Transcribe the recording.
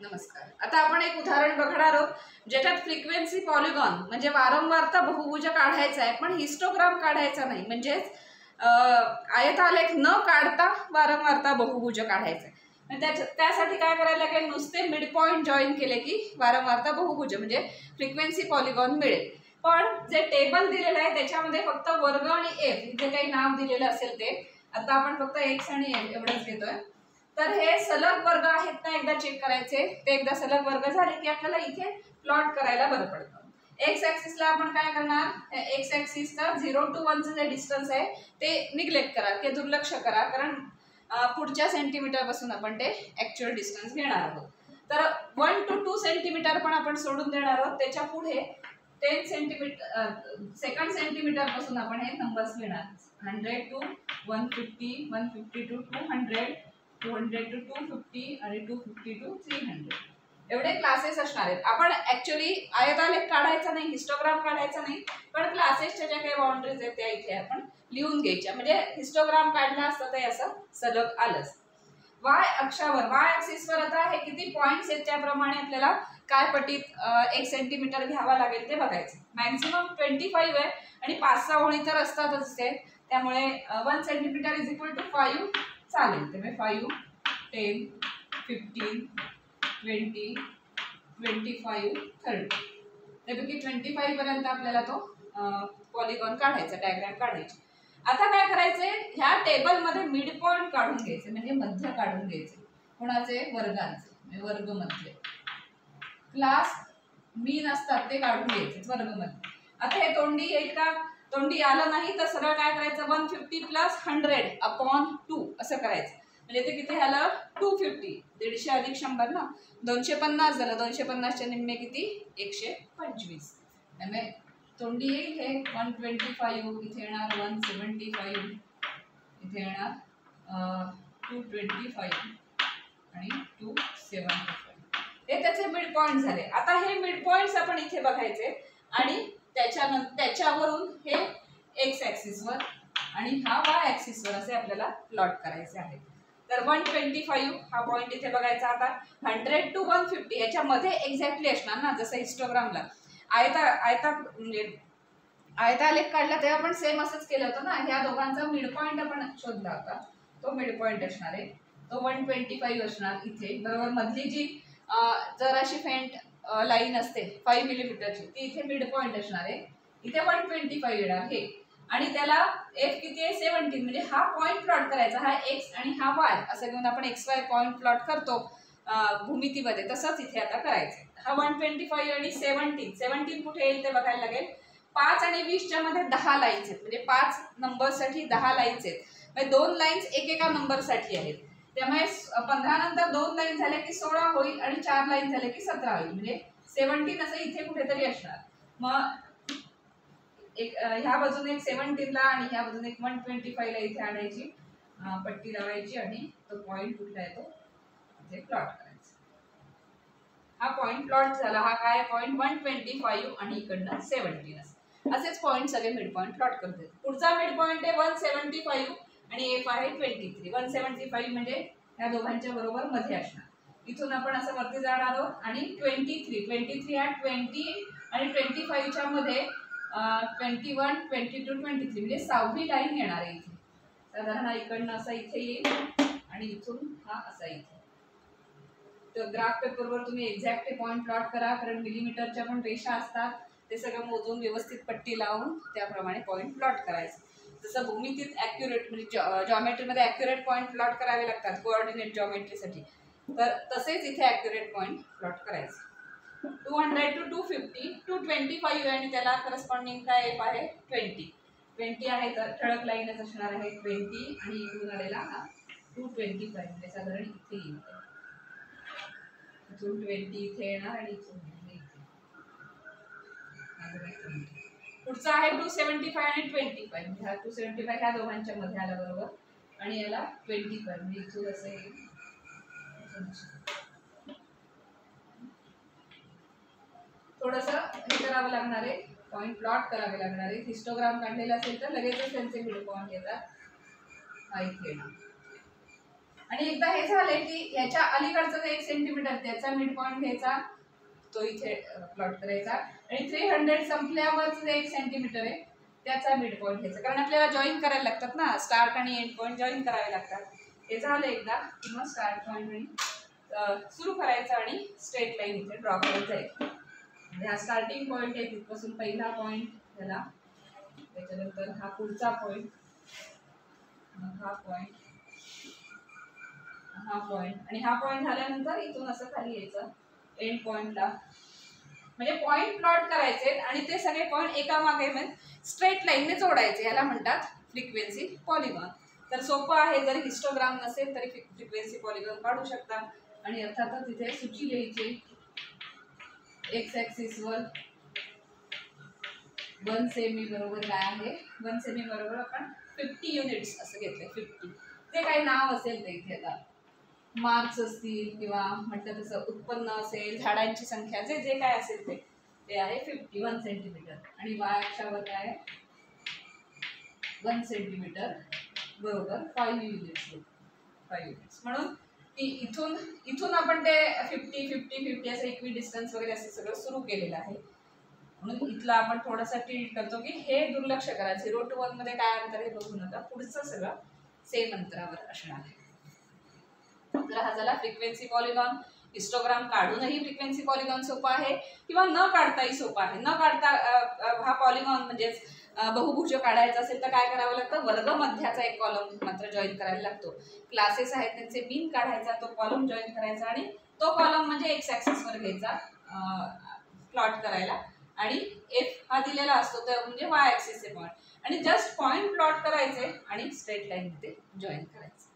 नमस्कार. आता आपण एक उदाहरण बघणार आहोत ज्याच्यात फ्रिक्वेन्सी पॉलिगॉन म्हणजे वारंवारता बहुभुज काढायचा आहे पण हिस्टोग्राम काढायचा नाही, म्हणजे आयतालेख न काढता वारंवारता बहुभुज काढायचा आहे. त्यासाठी काय करायला लागेल, नुसते मिड पॉइंट जॉईन केले की वारंवारता बहुभुज म्हणजे फ्रिक्वेन्सी पॉलिगॉन मिळेल. पण जे टेबल दिलेलं आहे त्याच्यामध्ये फक्त वर्ग आणि एफ जे काही नाव दिलेलं असेल ते आता आपण फक्त एक्स आणि एफ एवढंच घेतोय. तर हे सलग वर्ग आहेत ना, एकदा चेक करायचे. ते एकदा सलग वर्ग झाले की आपल्याला इथे प्लॉट करायला बरं पडतं. एक्स ऍक्सिसला आपण काय करणार, एक्स ऍक्सिसचा 0 to 1 जे डिस्टन्स आहे ते निग्लेक्ट करा की दुर्लक्ष करा, कारण पुढच्या सेंटीमीटर पासून आपण ते ऍक्च्युअल डिस्टन्स घेणार आहोत. तर 1 to 2 सेंटीमीटर पण आपण सोडून देणार आहोत. त्याच्या पुढे 10 सेंटीमीटर सेकंड सेंटीमीटर पासून आपण हे नंबर्स घेणार. 100 to 150, 150 to 200, 200 to 250 आणि 250 to 300 एवढे क्लासेस असणार आहेत. आपण ऍक्च्युअली आयतालेख काढायचा नाही, हिस्टोग्राम काढायचा नाही, पण क्लासेसच्या ज्या काही बाउंड्रीज आहेत त्या इथे आपण लिहून घ्यायच्या, म्हणजे हिस्टोग्राम काढला असतं ते असं सलग आलंच. वाय अक्षावर वाय ऍक्सिसवर आता हे किती पॉइंट्स आहेत त्याप्रमाणे आपल्याला काय पटीत 1 सेंटीमीटर घ्यावा लागेल ते बघायचं. मॅक्झिमम 25 आहे आणि 5-6 ओळी तर असतातच ते, त्यामुळे 1 सेंटीमीटर इज इक्वल टू 5 चालेल. त्यामुळे 5, 10, 15, 20, 25, 30 त्यापैकी 25 पर्यंत आपल्याला तो पॉलिगॉन काढायचा, डायग्राम काढायची. आता काय करायचंय, ह्या टेबल मध्ये मिड पॉइंट काढून घ्यायचे, म्हणजे मध्य काढून घ्यायचे. कोणाचे? वर्गांचे, म्हणजे वर्ग मध्य. क्लास मीन असतात ते काढून घ्यायचे वर्ग मध्य. आता हे तोंडी येईल का? तोंडी आलं नाही तर सरळ काय करायचं, 150 + 100/2 असं करायचं. म्हणजे ते किती झालं, 250. 150 अधिक 100 ना, 250 झालं. 250 चे निम्मे किती, 125. त्यामुळे तोंडी येईल हे 125, इथे येणार 175, इथे येणार 225 आणि 275. हे त्याचे मिड पॉइंट झाले. आता हे मिड पॉइंट्स आपण इथे बघायचे आणि त्याच्यावरून हे एक्स ऍक्सिसवर आणि हा वाय ऍक्सिसवर असे आपल्याला प्लॉट करायचे आहे. तर 125 हा पॉइंट इथे बघायचा. आता 100 to 150 याच्यामध्ये एक्झॅक्टली असणार ना, जसं हिस्टोग्रामला म्हणजे आयतालेख काढला तेव्हा आपण सेम असंच केलं होतं ना. ह्या दोघांचा मिड पॉइंट आपण शोधला होता, तो मिड पॉइंट असणार आहे. तो 125 असणार इथे बरोबर. मधली जी जर अशी फेंट लाईन असते 5 मिलीमीटरची ती इथे मिड पॉइंट असणार आहे. इथे 125 येणार हे, आणि त्याला एफ किती आहे, 17. म्हणजे हा पॉइंट प्लॉट करायचा, हा एक्स आणि हा वाय असं घेऊन आपण XY पॉइंट प्लॉट करतो भूमितीमध्ये, तसंच इथे आता करायचं. हा 125 आणि 17 कुठे येईल ते बघायला लागेल. 5 आणि 20 च्या मध्ये 10 लाईन्स आहेत, म्हणजे 5 नंबरसाठी 10 लाईन्स आहेत. म्हणजे 2 लाईन्स एकेका नंबरसाठी आहेत. त्यामुळे 15 नंतर 2 लाईन झाल्या की 16 होईल आणि 4 लाईन झाल्या की 17 होईल. म्हणजे 17 असं इथे कुठेतरी असणार. मग एक ह्या बाजूने एक 17 ला आणि ह्या बाजूने एक 125 ला इथे आणायची, पट्टी लावायची आणि तो पॉइंट कुठला आहे तो इथे प्लॉट करायचा. हा पॉइंट प्लॉट झाला. हा काय पॉइंट 125 आणि इकडनं 17 असेच पॉइंट सगळे मिड पॉइंट प्लॉट करतात. पुढचा मिड पॉइंट आहे 175 आणि एफ आहे 23. 175 म्हणजे या दोघांच्या बरोबर मध्ये असणार. इथून आपण असं वरती जाणार आहोत आणि 23 हा 20 आणि 25 च्या मध्ये 21, 22, 23 म्हणजे 6वी लाईन येणार आहे इथे. साधारण इकडनं असा इथे येईल आणि इथून हा असा इथे. तर ग्राफ पेपरवर तुम्ही एक्झॅक्ट पॉइंट प्लॉट करा, कारण मिलीमीटरच्या पण रेषा असतात. ते सगळं मोजून व्यवस्थित पट्टी लावून त्याप्रमाणे पॉइंट प्लॉट करायचं. जसं भूमितीत ॲक्युरेट म्हणजे जॉमेट्रीमध्ये ॲक्युरेट पॉइंट प्लॉट करावे लागतात कोऑर्डिनेट जॉमेट्रीसाठी, तर तसेच इथे ॲक्युरेट पॉइंट प्लॉट करायचं. 200 to 250, 225 आणि त्याला करस्पॉन्डिंग काय एफ आहे 20 आहे. तर ठळक लाईनच असणार आहे 20 आणि इकडून आलेला हा 225 म्हणजे साधारण इथे येईल. इथून 20 इथे येणार आणि इथून पुढचा आहे 275 आणि 25. म्हणजे हा 275 ह्या दोघांच्या मध्ये आला बरोबर आणि याला 25 म्हणजे इथून असं येईल. थोडंसं हे करावं लागणार आहे, पॉइंट प्लॉट करावे लागणार आहे. हिस्टोग्राम काढलेला असेल तर लगेचच त्यांचे मिड पॉइंट येतात. हा इथे येणार आणि एकदा हे झाले की याच्या अलीकडचा जो 1 सेंटीमीटर त्याचा मिड पॉइंट घ्यायचा, तो इथे प्लॉट करायचा आणि 300 संपल्यावरच 1 सेंटीमीटर आहे त्याचा मिड पॉइंट घ्यायचा, कारण आपल्याला जॉईन करायला लागतात ना, स्टार्ट आणि एंड पॉइंट जॉईन करावे लागतात. हे झालं एकदा की मग स्टार्ट पॉइंट सुरू करायचं आणि स्ट्रेट लाईन इथे ड्रॉ करायचं आहे. हा स्टार्टिंग पॉइंट आहे, तिथपासून पहिला पॉइंट झाला, त्याच्यानंतर हा पुढचा पॉइंट, हा पॉइंट, हा पॉइंट आणि हा पॉइंट झाल्यानंतर इथून असं खाली यायचं एंड पॉइंटला. म्हणजे पॉइंट प्लॉट करायचे आणि ते सगळे पॉइंट एका मागे स्ट्रेट लाईनने जोडायचे, याला म्हणतात फ्रिक्वेन्सी पॉलिगॉन. तर सोपं आहे, जरी हिस्टोग्राम नसेल तरी फ्रिक्वेन्सी पॉलिगॉन काढू शकता. आणि अर्थातच इथे सूची लिहायची. एक्स ऍक्सिस वर 1 सेमी बरोबर काय आहे, 1 सेमी बरोबर आपण 50 युनिट्स असं घेतलंय. 50 ते काही नाव असेल ते इथे, आता मार्क्स असतील किंवा म्हटलं तसं उत्पन्न असेल, झाडांची संख्या, जे जे काय असेल ते आहे 51 सेंटीमीटर. आणि वाय अक्षावर काय आहे 1 सेंटीमीटर बरोबर 5 युनिट्स. 5 युनिट्स म्हणून की इथून आपण ते 50 50 50 असं इक्वी डिस्टन्स वगैरे असं सगळं सुरू केलेलं आहे. म्हणून इथला आपण थोडासा टिल्ट करतो की हे दुर्लक्ष करा, 0 to 1 मध्ये काय अंतर आहे बघू नका, पुढचं सगळं सेम अंतरावर असणार आहे. तर हा झाला फ्रिक्वेन्सी पॉलिगॉन. हिस्टोग्राम काढूनही फ्रिक्वेन्सी पॉलिगॉन सोपा आहे किंवा न काढताही सोपा आहे. न काढता हा पॉलिगॉन म्हणजेच बहुभुज काढायचा असेल तर काय करावं लागतं, वर्ग मध्याचा एक कॉलम मात्र जॉईन करायला लागतो. क्लासेस आहेत त्यांचे मीन काढायचा, तो कॉलम जॉईन करायचा आणि तो कॉलम म्हणजे एक्स ऍक्सिस वर घ्यायचा प्लॉट करायला. आणि एफ हा दिलेला असतो तर म्हणजे वाय ऍक्सिसचे पॉईंट, आणि जस्ट पॉईंट प्लॉट करायचे आणि स्ट्रेट लाईन मध्ये जॉईन करायचे.